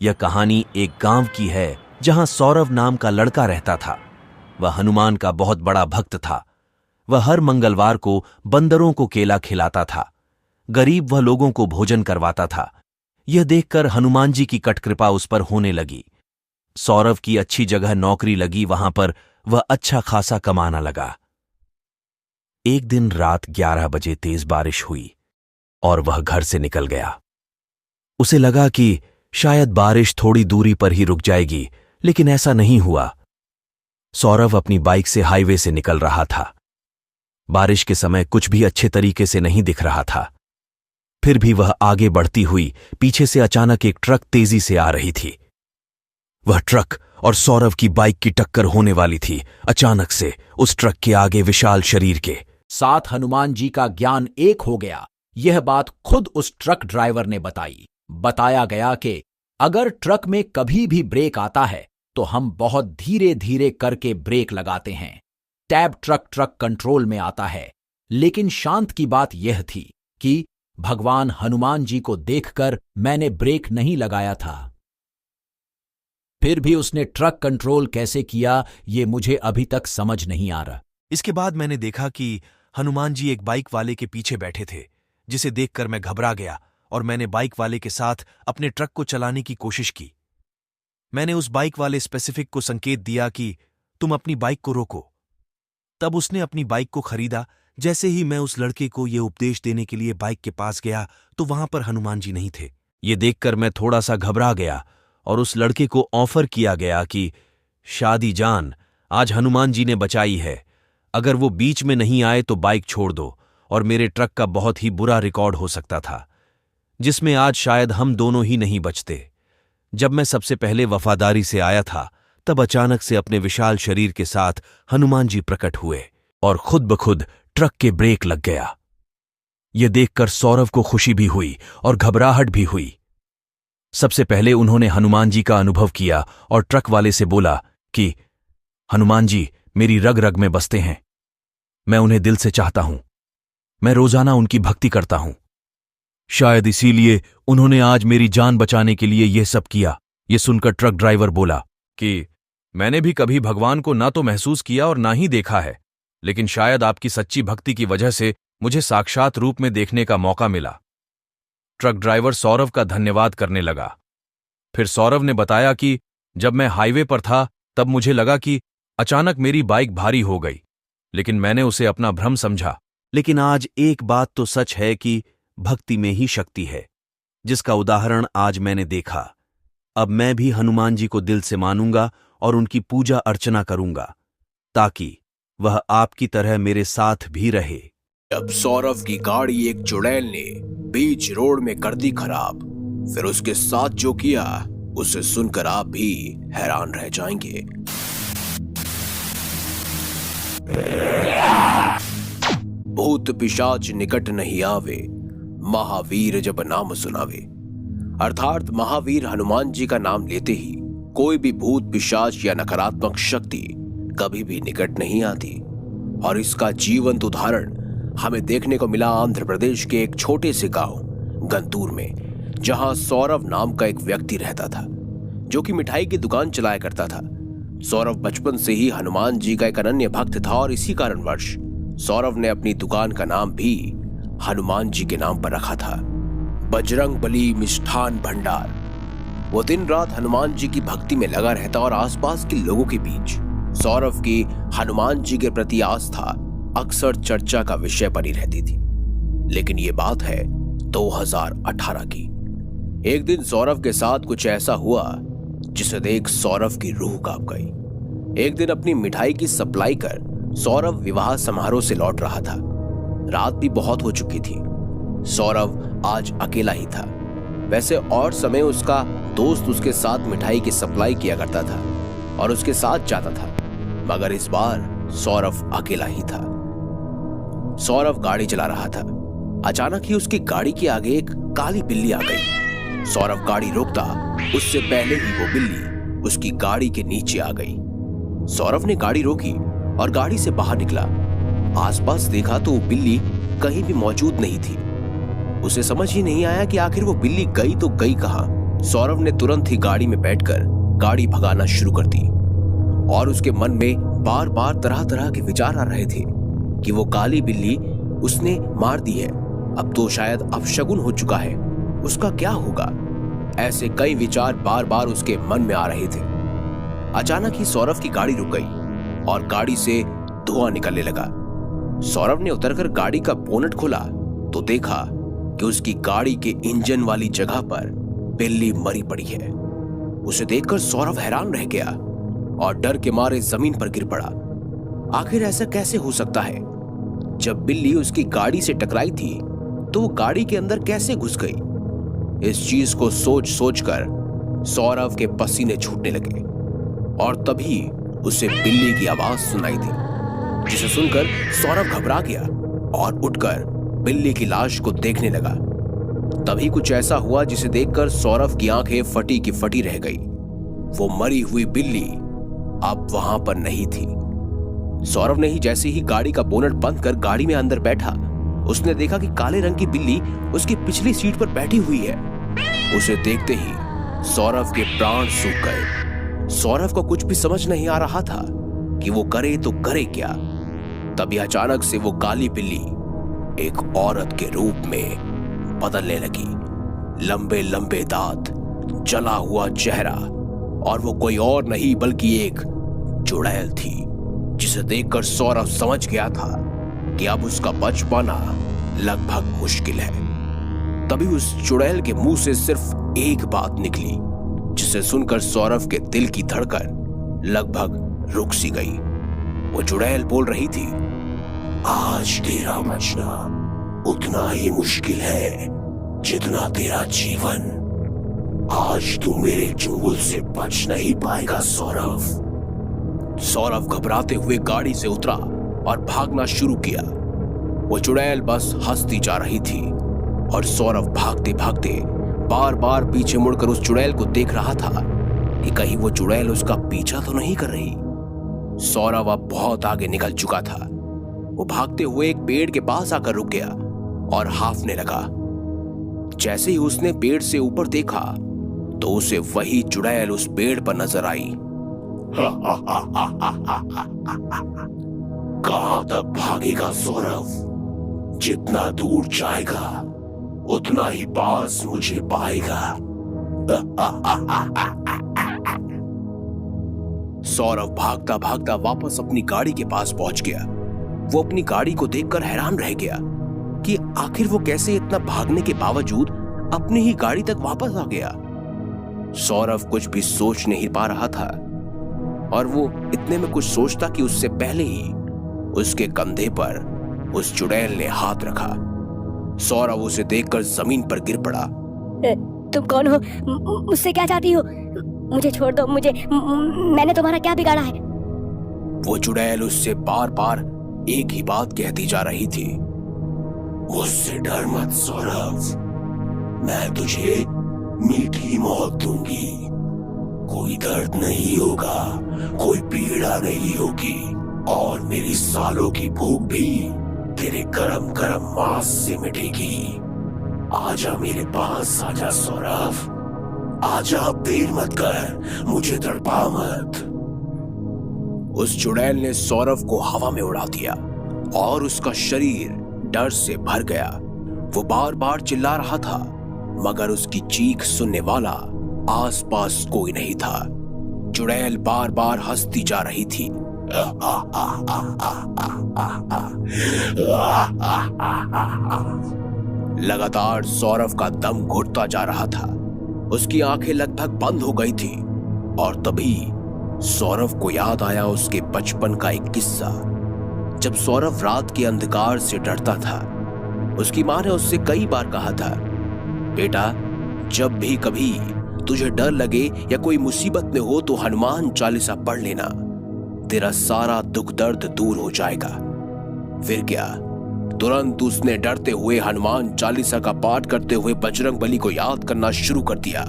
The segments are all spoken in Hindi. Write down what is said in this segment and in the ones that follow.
यह कहानी एक गांव की है जहां सौरभ नाम का लड़का रहता था। वह हनुमान का बहुत बड़ा भक्त था। वह हर मंगलवार को बंदरों को केला खिलाता था। गरीब वह लोगों को भोजन करवाता था। यह देखकर हनुमान जी की कटकृपा उस पर होने लगी। सौरभ की अच्छी जगह नौकरी लगी, वहां पर वह अच्छा खासा कमाना लगा। एक दिन रात 11 बजे तेज बारिश हुई और वह घर से निकल गया। उसे लगा कि शायद बारिश थोड़ी दूरी पर ही रुक जाएगी, लेकिन ऐसा नहीं हुआ। सौरभ अपनी बाइक से हाईवे से निकल रहा था। बारिश के समय कुछ भी अच्छे तरीके से नहीं दिख रहा था। फिर भी वह आगे बढ़ती हुई पीछे से अचानक एक ट्रक तेजी से आ रही थी। वह ट्रक और सौरभ की बाइक की टक्कर होने वाली थी। अचानक से उस ट्रक के आगे विशाल शरीर के साथ हनुमान जी का ज्ञान एक हो गया। यह बात खुद उस ट्रक ड्राइवर ने बताई। बताया गया कि अगर ट्रक में कभी भी ब्रेक आता है तो हम बहुत धीरे धीरे करके ब्रेक लगाते हैं। टैब ट्रक कंट्रोल में आता है। लेकिन शांत की बात यह थी कि भगवान हनुमान जी को देखकर मैंने ब्रेक नहीं लगाया था। फिर भी उसने ट्रक कंट्रोल कैसे किया, ये मुझे अभी तक समझ नहीं आ रहा। इसके बाद मैंने देखा कि हनुमान जी एक बाइक वाले के पीछे बैठे थे, जिसे देखकर मैं घबरा गया और मैंने बाइक वाले के साथ अपने ट्रक को चलाने की कोशिश की। मैंने उस बाइक वाले स्पेसिफिक को संकेत दिया कि तुम अपनी बाइक को रोको। तब उसने अपनी बाइक को खरीदा। जैसे ही मैं उस लड़के को यह उपदेश देने के लिए बाइक के पास गया तो वहां पर हनुमान जी नहीं थे। ये देखकर मैं थोड़ा सा घबरा गया और उस लड़के को ऑफर किया गया कि शादी जान, आज हनुमान जी ने बचाई है। अगर वो बीच में नहीं आए तो बाइक छोड़ दो। और मेरे ट्रक का बहुत ही बुरा रिकॉर्ड हो सकता था, जिसमें आज शायद हम दोनों ही नहीं बचते। जब मैं सबसे पहले वफादारी से आया था, तब अचानक से अपने विशाल शरीर के साथ हनुमान जी प्रकट हुए और खुद ब खुद ट्रक के ब्रेक लग गया। यह देखकर सौरभ को खुशी भी हुई और घबराहट भी हुई। सबसे पहले उन्होंने हनुमान जी का अनुभव किया और ट्रक वाले से बोला कि हनुमान जी मेरी रग रग में बसते हैं। मैं उन्हें दिल से चाहता हूं। मैं रोजाना उनकी भक्ति करता हूं। शायद इसीलिए उन्होंने आज मेरी जान बचाने के लिए यह सब किया। यह सुनकर ट्रक ड्राइवर बोला कि मैंने भी कभी भगवान को ना तो महसूस किया और ना ही देखा है, लेकिन शायद आपकी सच्ची भक्ति की वजह से मुझे साक्षात रूप में देखने का मौका मिला। ट्रक ड्राइवर सौरभ का धन्यवाद करने लगा। फिर सौरभ ने बताया कि जब मैं हाईवे पर था तब मुझे लगा कि अचानक मेरी बाइक भारी हो गई, लेकिन मैंने उसे अपना भ्रम समझा। लेकिन आज एक बात तो सच है कि भक्ति में ही शक्ति है, जिसका उदाहरण आज मैंने देखा। अब मैं भी हनुमान जी को दिल से मानूंगा और उनकी पूजा अर्चना करूंगा, ताकि वह आपकी तरह मेरे साथ भी रहे। जब सौरभ की गाड़ी एक चुड़ैल ने बीच रोड में कर दी खराब, फिर उसके साथ जो किया उसे सुनकर आप भी हैरान रह जाएंगे। भूत पिशाच निकट नहीं आवे, महावीर जब नाम सुनावे। अर्थात महावीर हनुमान जी का नाम लेते ही कोई भी भूत पिशाच या नकारात्मक शक्ति कभी भी निकट नहीं आती। और इसका जीवंत उदाहरण हमें देखने को मिला आंध्र प्रदेश के एक छोटे से गांव गंतूर में, जहां सौरभ नाम का एक व्यक्ति रहता था, जो कि मिठाई की दुकान चलाया करता था। सौरभ बचपन से ही हनुमान जी का एक अनन्य भक्त था और इसी कारणवश सौरभ ने अपनी दुकान का नाम भी हनुमान जी के नाम पर रखा था, बजरंगबली मिष्ठान भंडार। वो दिन रात हनुमान जी की भक्ति में लगा रहता और आसपास के लोगों के बीच सौरभ की हनुमान जी के प्रति आस्था अक्सर चर्चा का विषय बनी रहती थी। लेकिन ये बात है 2018 की। एक दिन सौरभ के साथ कुछ ऐसा हुआ जिसे देख सौरभ की रूह कांप गई। एक दिन अपनी मिठाई की सप्लाई कर सौरभ विवाह समारोह से लौट रहा था। रात भी बहुत हो चुकी थी। सौरभ आज अकेला ही था। वैसे और समय उसका दोस्त उसके साथ मिठाई की सप्लाई किया करता था और उसके साथ जाता था, मगर इस बार सौरभ अकेला ही था। सौरभ गाड़ी चला रहा था। अचानक ही उसकी गाड़ी के आगे एक काली बिल्ली आ गई। सौरभ गाड़ी रोकता उससे पहले ही वो बिल्ली उसकी गाड़ी के नीचे आ गई। सौरभ ने गाड़ी रोकी और गाड़ी से बाहर निकला। आसपास देखा तो वो बिल्ली कहीं भी मौजूद नहीं थी। उसे समझ ही नहीं आया कि आखिर वो बिल्ली गई तो गई कहां। सौरभ ने तुरंत ही गाड़ी में बैठकर गाड़ी भगाना शुरू कर दी और उसके मन में बार बार तरह तरह के विचार आ रहे थे कि वो काली बिल्ली उसने मार दी है, अब तो शायद अपशगुन हो चुका है, उसका क्या होगा। ऐसे कई विचार बार बार उसके मन में आ रहे थे। अचानक ही सौरभ की गाड़ी रुक गई और गाड़ी से धुआं निकलने लगा। सौरभ ने उतरकर गाड़ी का बोनट खोला तो देखा कि उसकी गाड़ी के इंजन वाली जगह पर बिल्ली मरी पड़ी है। उसे देखकर सौरभ हैरान रह गया और डर के मारे जमीन पर गिर पड़ा। आखिर ऐसा कैसे हो सकता है? जब बिल्ली उसकी गाड़ी से टकराई थी तो वो गाड़ी के अंदर कैसे घुस गई? इस चीज को सोच सोचकर सौरभ के पसीने छूटने लगे और तभी उसे बिल्ली की आवाज सुनाई दी, जिसे सुनकर सौरभ घबरा गया और उठकर बिल्ली की लाश को देखने लगा। तभी कुछ ऐसा हुआ जिसे देखकर सौरभ की आंखें फटी की फटी रह गई। वो मरी हुई बिल्ली अब वहां पर नहीं थी। सौरभ ने ही जैसे ही गाड़ी का बोनट बंद कर गाड़ी में अंदर बैठा, उसने देखा कि काले रंग की बिल्ली उसकी पिछली सीट पर बैठी हुई है। उसे देखते ही सौरभ के प्राण सूख गए। सौरभ को कुछ भी समझ नहीं आ रहा था कि वो करे तो करे क्या। तभी अचानक से वो काली बिल्ली एक औरत के रूप में बदलने लगी। लंबे लंबे दांत, जला हुआ चेहरा और वो कोई और नहीं बल्कि एक चुड़ैल थी, जिसे देखकर सौरभ समझ गया था कि अब उसका बच पाना लगभग मुश्किल है। तभी उस चुड़ैल के मुंह से सिर्फ एक बात निकली, जिसे सुनकर सौरभ के दिल की धड़कन लगभग रुक सी गई। वो चुड़ैल बोल रही थी, आज तेरा बचना उतना ही मुश्किल है जितना तेरा जीवन। आज तू मेरे चुंगल से बच नहीं पाएगा सौरभ। सौरभ घबराते हुए गाड़ी से उतरा और भागना शुरू किया। वो चुड़ैल बस हंसती जा रही थी और सौरभ भागते भागते बार बार पीछे मुड़कर उस चुड़ैल को देख रहा था कि कहीं वो चुड़ैल उसका पीछा तो नहीं कर रही। सौरभ अब बहुत आगे निकल चुका था। वो भागते हुए एक पेड़ के पास आकर रुक गया और हांफने लगा। जैसे ही उसने पेड़ से ऊपर देखा तो उसे वही चुड़ैल उस पेड़ पर नजर आई। कहां तक भागेगा सौरभ? जितना दूर जाएगा उतना ही पास मुझे पाएगा। सौरभ भागता भागता वापस अपनी गाड़ी के पास पहुंच गया। वो अपनी गाड़ी को देखकर हैरान रह गया कि आखिर वो कैसे इतना भागने के बावजूद अपनी ही गाड़ी तक वापस आ गया। सौरभ कुछ भी सोच नहीं पा रहा था और वो इतने में कुछ सोचता कि उससे पहले ही उसके कंधे पर उस चुड़ैल ने हाथ रखा। सौरभ उसे देखकर जमीन पर गिर पड़ा। तुम कौन हो? मुझसे क्या चाहती हो? मुझे छोड़ दो, मैंने तुम्हारा क्या बिगाड़ा है? वो चुड़ैल उससे बार बार एक ही बात कहती जा रही थी, मुझसे डर मत सौरभ, मैं तुझे मीठी मौत दूंगी। कोई दर्द नहीं होगा, कोई पीड़ा नहीं होगी और मेरी सालों की भूख भी तेरे गरम गरम मांस से मिटेगी। आजा मेरे पास, आजा सौरभ, आजा, देर मत कर, मुझे तड़पा मत। उस चुड़ैल ने सौरभ को हवा में उड़ा दिया और उसका शरीर डर से भर गया। वो बार बार चिल्ला रहा था मगर उसकी चीख सुनने वाला आसपास कोई नहीं था। चुड़ैल बार बार हंसती जा रही थी। लगातार सौरभ का दम घुटता जा रहा था। उसकी आंखें लगभग बंद हो गई थी और तभी सौरभ को याद आया उसके बचपन का एक किस्सा। जब सौरभ रात के अंधकार से डरता था, उसकी मां ने उससे कई बार कहा था, बेटा जब भी कभी तुझे डर लगे या कोई मुसीबत में हो तो हनुमान चालीसा पढ़ लेना, तेरा सारा दुख दर्द दूर हो जाएगा। फिर क्या, तुरंत उसने डरते हुए हनुमान चालीसा का पाठ करते हुए बजरंगबली को याद करना शुरू कर दिया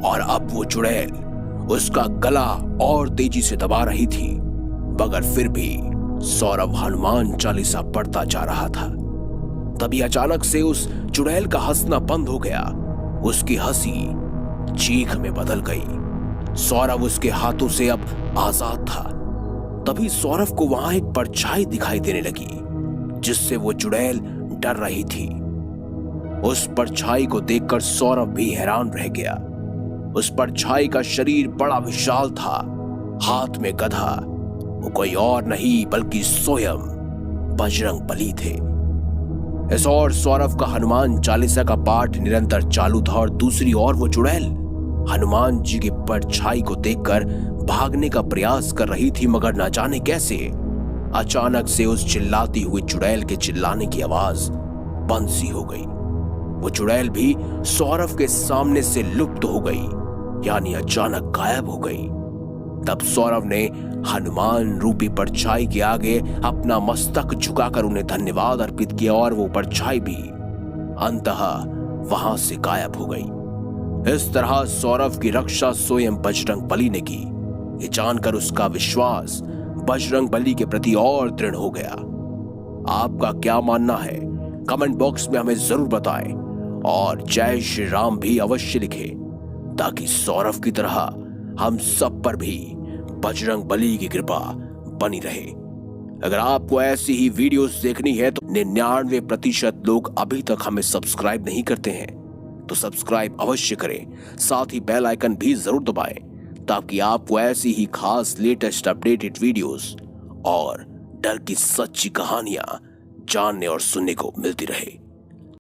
और अब वो चुड़ैल उसका गला और तेजी से दबा रही थी, मगर फिर भी सौरभ हनुमान चालीसा पढ़ता जा रहा था। तभी अचानक से उस चुड़ैल का हंसना बंद हो गया। उसकी हंसी चीख में बदल गई। सौरभ उसके हाथों से अब आजाद था। तभी सौरभ को वहां एक परछाई दिखाई देने लगी जिससे वो चुड़ैल डर रही थी। उस परछाई को देखकर सौरभ भी हैरान रह गया। उस परछाई का शरीर बड़ा विशाल था, हाथ में गदा। वो कोई और नहीं बल्कि स्वयं बजरंगबली थे। इस ओर सौरभ का हनुमान चालीसा का पाठ निरंतर चालू था और दूसरी ओर वो चुड़ैल हनुमान जी की परछाई को देखकर भागने का प्रयास कर रही थी, मगर न जाने कैसे अचानक से उस चिल्लाती हुई चुड़ैल के चिल्लाने की आवाज बंद सी हो गई। वो चुड़ैल भी सौरभ के सामने से लुप्त हो गई, यानी अचानक गायब हो गई। तब सौरभ ने हनुमान रूपी परछाई के आगे अपना मस्तक झुकाकर उन्हें धन्यवाद अर्पित किया और वो परछाई भी अंततः वहां से गायब हो गई। इस तरह सौरभ की रक्षा स्वयं बजरंगबली ने की। ये जानकर उसका विश्वास बजरंगबली के प्रति और दृढ़ हो गया। आपका क्या मानना है कमेंट बॉक्स में हमें जरूर बताएं और जय श्री राम भी अवश्य लिखें ताकि सौरभ की तरह हम सब पर भी बजरंगबली की कृपा बनी रहे। अगर आपको ऐसी ही वीडियोस देखनी है तो 99% लोग अभी तक हमें सब्सक्राइब नहीं करते हैं, तो सब्सक्राइब अवश्य करें। साथ ही बेल आइकन भी जरूर दबाएं ताकि आपको ऐसी ही खास लेटेस्ट अपडेटेड वीडियोस और डर की सच्ची कहानियां जानने और सुनने को मिलती रहे।